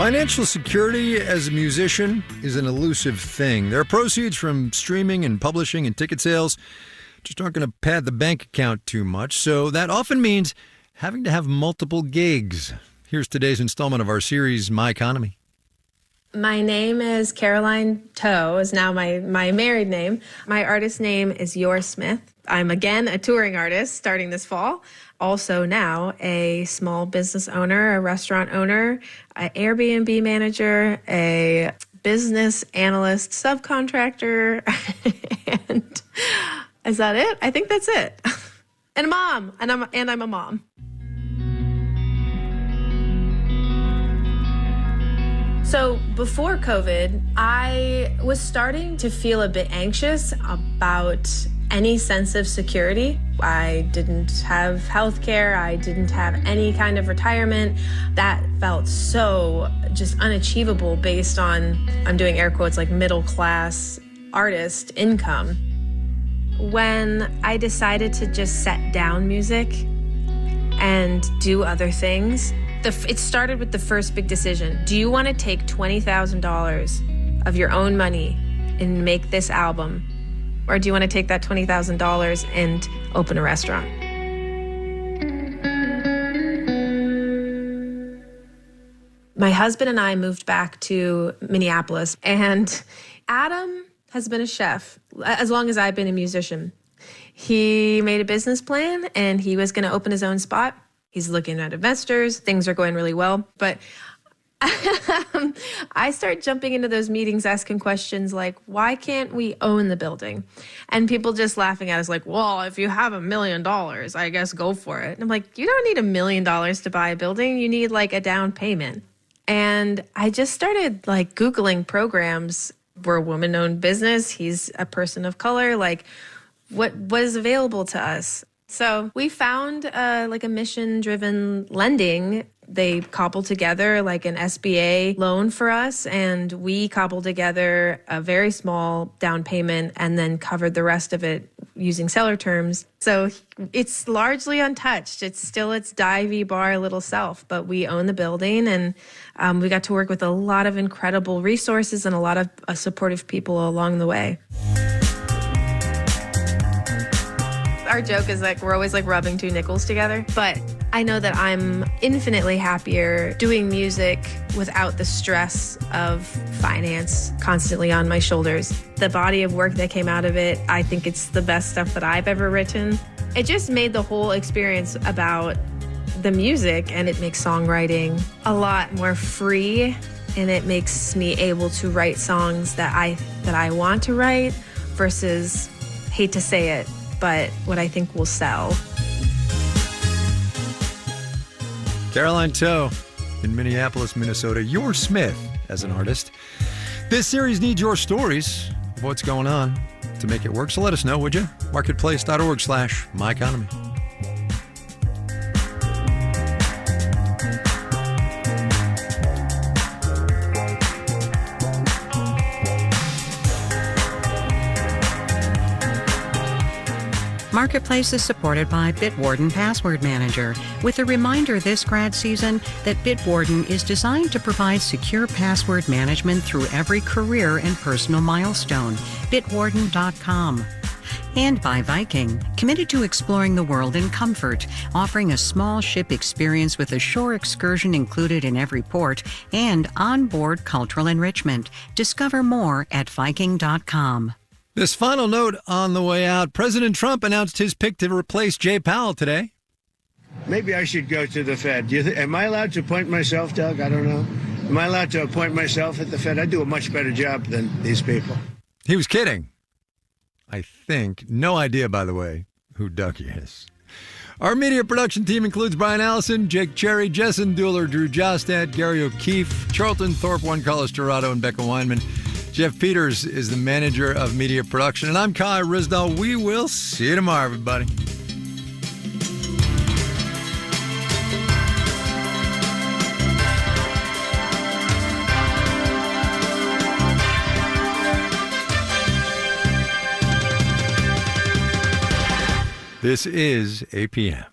Financial security as a musician is an elusive thing. There are proceeds from streaming and publishing and ticket sales just aren't going to pad the bank account too much, so that often means having to have multiple gigs. Here's today's installment of our series, My Economy. My name is Caroline Toe, is now my married name. My artist name is Yor Smith. I'm again a touring artist starting this fall. Also now a small business owner, a restaurant owner, an Airbnb manager, a business analyst, subcontractor, and is that it? I think that's it. And a mom, and I'm a mom. So before COVID, I was starting to feel a bit anxious about any sense of security. I didn't have health care. I didn't have any kind of retirement. That felt so just unachievable based on, I'm doing air quotes, like middle class artist income. When I decided to just set down music and do other things, it started with the first big decision. Do you want to take $20,000 of your own money and make this album? Or do you want to take that $20,000 and open a restaurant? My husband and I moved back to Minneapolis, and Adam has been a chef as long as I've been a musician. He made a business plan, and he was going to open his own spot. He's looking at investors. Things are going really well. But I start jumping into those meetings asking questions like, why can't we own the building? And people just laughing at us like, well, if you have $1 million, I guess go for it. And I'm like, you don't need $1 million to buy a building. You need like a down payment. And I just started like Googling programs. We're a woman-owned business. He's a person of color. Like, what was available to us? So we found like a mission-driven lending. They cobbled together like an SBA loan for us, and we cobbled together a very small down payment and then covered the rest of it using seller terms. So it's largely untouched. It's still its divey bar little self, but we own the building, and we got to work with a lot of incredible resources and a lot of supportive people along the way. Our joke is like we're always like rubbing two nickels together, but I know that I'm infinitely happier doing music without the stress of finance constantly on my shoulders. The body of work that came out of it, I think it's the best stuff that I've ever written. It just made the whole experience about the music, and it makes songwriting a lot more free, and it makes me able to write songs that I want to write versus, hate to say it, but what I think will sell. Caroline Toe in Minneapolis, Minnesota. Yor Smith as an artist. This series needs your stories of what's going on to make it work. So let us know, would you? Marketplace.org/myeconomy. Marketplace is supported by Bitwarden Password Manager, with a reminder this grad season that Bitwarden is designed to provide secure password management through every career and personal milestone. Bitwarden.com. And by Viking, committed to exploring the world in comfort, offering a small ship experience with a shore excursion included in every port and onboard cultural enrichment. Discover more at Viking.com. This final note on the way out. President Trump announced his pick to replace Jay Powell today. Maybe I should go to the Fed. Am I allowed to appoint myself, Doug? I don't know. Am I allowed to appoint myself at the Fed? I do a much better job than these people. He was kidding, I think. No idea, by the way, who Ducky is. Our media production team includes Brian Allison, Jake Cherry, Jessen Dueller, Drew Jostad, Gary O'Keefe, Charlton Thorpe, Juan Carlos Dorado, and Becca Weinman. Jeff Peters is the manager of media production, and I'm Kai Risdall. We will see you tomorrow, everybody. This is APM.